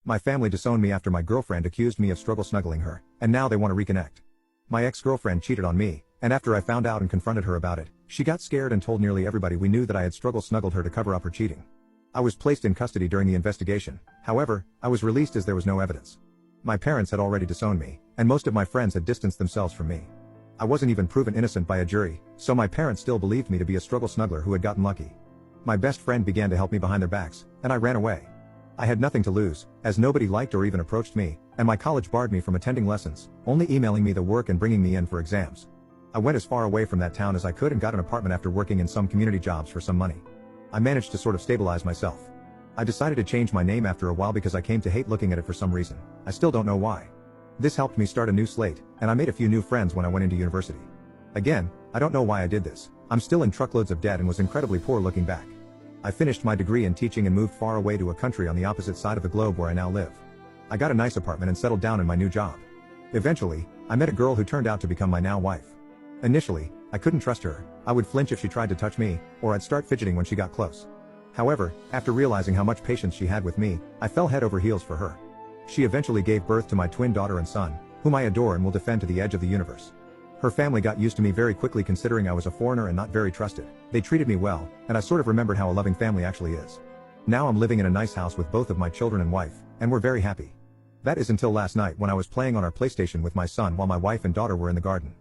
My family disowned me after my girlfriend accused me of struggle snuggling her, and now they want to reconnect. My ex-girlfriend cheated on me, and after I found out and confronted her about it, she got scared and told nearly everybody we knew that I had struggle snuggled her to cover up her cheating. I was placed in custody during the investigation, however, I was released as there was no evidence. My parents had already disowned me, and most of my friends had distanced themselves from me. I wasn't even proven innocent by a jury, so my parents still believed me to be a struggle snuggler who had gotten lucky. My best friend began to help me behind their backs, and I ran away. I had nothing to lose, as nobody liked or even approached me, and my college barred me from attending lessons, only emailing me the work and bringing me in for exams. I went as far away from that town as I could and got an apartment after working in some community jobs for some money. I managed to sort of stabilize myself. I decided to change my name after a while because I came to hate looking at it for some reason. I still don't know why. This helped me start a new slate, and I made a few new friends when I went into university. Again, I don't know why I did this. I'm still in truckloads of debt and was incredibly poor looking back. I finished my degree in teaching and moved far away to a country on the opposite side of the globe where I now live. I got a nice apartment and settled down in my new job. Eventually, I met a girl who turned out to become my now wife. Initially, I couldn't trust her. I would flinch if she tried to touch me, or I'd start fidgeting when she got close. However, after realizing how much patience she had with me, I fell head over heels for her. She eventually gave birth to my twin daughter and son, whom I adore and will defend to the edge of the universe. Her family got used to me very quickly considering I was a foreigner and not very trusted. They treated me well, and I sort of remembered how a loving family actually is. Now I'm living in a nice house with both of my children and wife, and we're very happy. That is until last night when I was playing on our PlayStation with my son while my wife and daughter were in the garden.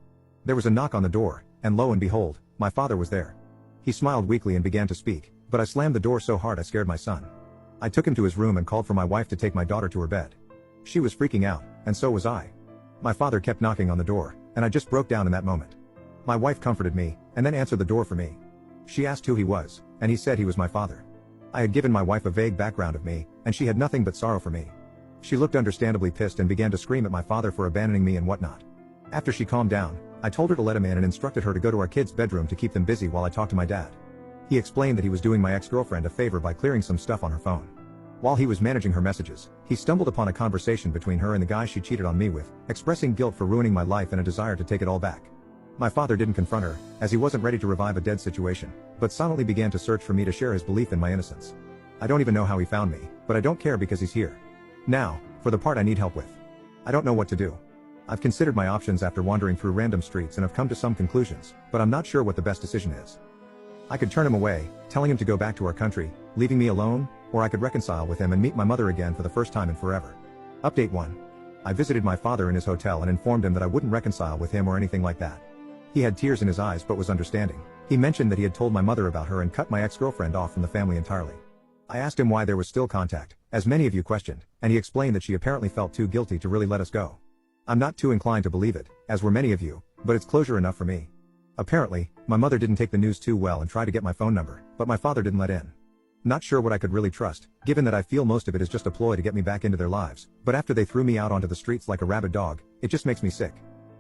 There was a knock on the door, and lo and behold, my father was there. He smiled weakly and began to speak, but I slammed the door so hard I scared my son. I took him to his room and called for my wife to take my daughter to her bed. She was freaking out, and so was I. My father kept knocking on the door, and I just broke down in that moment. My wife comforted me, and then answered the door for me. She asked who he was, and he said he was my father. I had given my wife a vague background of me, and she had nothing but sorrow for me. She looked understandably pissed and began to scream at my father for abandoning me and whatnot. After she calmed down, I told her to let him in and instructed her to go to our kids' bedroom to keep them busy while I talked to my dad. He explained that he was doing my ex-girlfriend a favor by clearing some stuff on her phone. While he was managing her messages, he stumbled upon a conversation between her and the guy she cheated on me with, expressing guilt for ruining my life and a desire to take it all back. My father didn't confront her, as he wasn't ready to revive a dead situation, but silently began to search for me to share his belief in my innocence. I don't even know how he found me, but I don't care because he's here. Now, for the part I need help with. I don't know what to do. I've considered my options after wandering through random streets and have come to some conclusions, but I'm not sure what the best decision is. I could turn him away, telling him to go back to our country, leaving me alone, or I could reconcile with him and meet my mother again for the first time in forever. Update 1. I visited my father in his hotel and informed him that I wouldn't reconcile with him or anything like that. He had tears in his eyes but was understanding. He mentioned that he had told my mother about her and cut my ex-girlfriend off from the family entirely. I asked him why there was still contact, as many of you questioned, and he explained that she apparently felt too guilty to really let us go. I'm not too inclined to believe it, as were many of you, but it's closure enough for me. Apparently, my mother didn't take the news too well and tried to get my phone number, but my father didn't let in. Not sure what I could really trust, given that I feel most of it is just a ploy to get me back into their lives, but after they threw me out onto the streets like a rabid dog, it just makes me sick.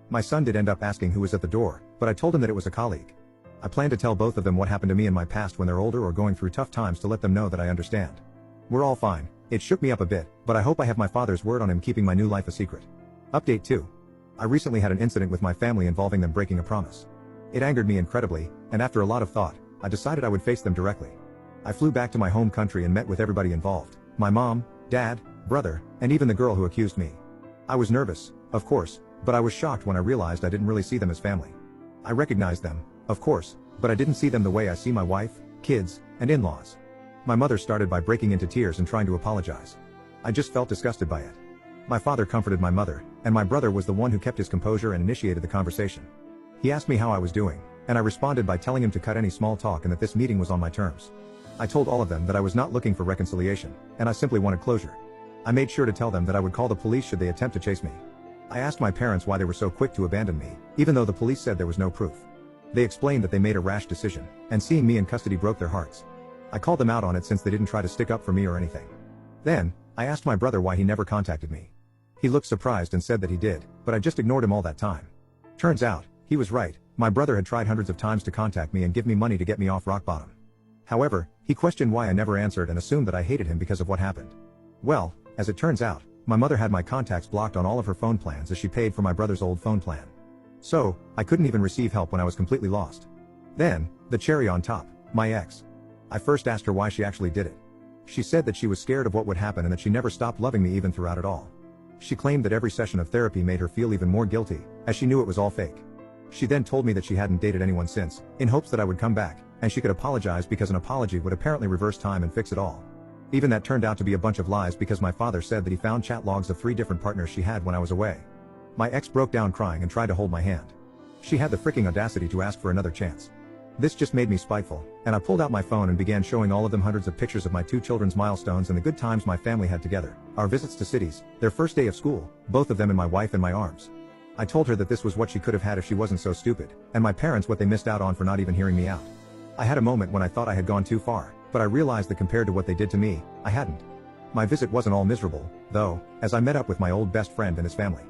My son did end up asking who was at the door, but I told him that it was a colleague. I plan to tell both of them what happened to me in my past when they're older or going through tough times to let them know that I understand. We're all fine. It shook me up a bit, but I hope I have my father's word on him keeping my new life a secret. Update 2. I recently had an incident with my family involving them breaking a promise. It angered me incredibly, and after a lot of thought, I decided I would face them directly. I flew back to my home country and met with everybody involved, my mom, dad, brother, and even the girl who accused me. I was nervous, of course, but I was shocked when I realized I didn't really see them as family. I recognized them, of course, but I didn't see them the way I see my wife, kids, and in-laws. My mother started by breaking into tears and trying to apologize. I just felt disgusted by it. My father comforted my mother, and my brother was the one who kept his composure and initiated the conversation. He asked me how I was doing, and I responded by telling him to cut any small talk and that this meeting was on my terms. I told all of them that I was not looking for reconciliation, and I simply wanted closure. I made sure to tell them that I would call the police should they attempt to chase me. I asked my parents why they were so quick to abandon me, even though the police said there was no proof. They explained that they made a rash decision, and seeing me in custody broke their hearts. I called them out on it since they didn't try to stick up for me or anything. Then, I asked my brother why he never contacted me. He looked surprised and said that he did, but I just ignored him all that time. Turns out, he was right. My brother had tried hundreds of times to contact me and give me money to get me off rock bottom. However, he questioned why I never answered and assumed that I hated him because of what happened. Well, as it turns out, my mother had my contacts blocked on all of her phone plans as she paid for my brother's old phone plan. So, I couldn't even receive help when I was completely lost. Then, the cherry on top, my ex. I first asked her why she actually did it. She said that she was scared of what would happen and that she never stopped loving me even throughout it all. She claimed that every session of therapy made her feel even more guilty, as she knew it was all fake. She then told me that she hadn't dated anyone since, in hopes that I would come back, and she could apologize because an apology would apparently reverse time and fix it all. Even that turned out to be a bunch of lies because my father said that he found chat logs of 3 different partners she had when I was away. My ex broke down crying and tried to hold my hand. She had the freaking audacity to ask for another chance. This just made me spiteful, and I pulled out my phone and began showing all of them hundreds of pictures of my 2 children's milestones and the good times my family had together, our visits to cities, their first day of school, both of them and my wife in my arms. I told her that this was what she could have had if she wasn't so stupid, and my parents what they missed out on for not even hearing me out. I had a moment when I thought I had gone too far, but I realized that compared to what they did to me, I hadn't. My visit wasn't all miserable, though, as I met up with my old best friend and his family.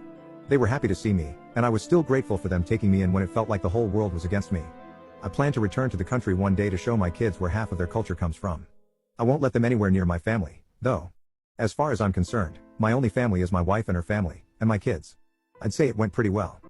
They were happy to see me, and I was still grateful for them taking me in when it felt like the whole world was against me. I plan to return to the country one day to show my kids where half of their culture comes from. I won't let them anywhere near my family, though. As far as I'm concerned, my only family is my wife and her family, and my kids. I'd say it went pretty well.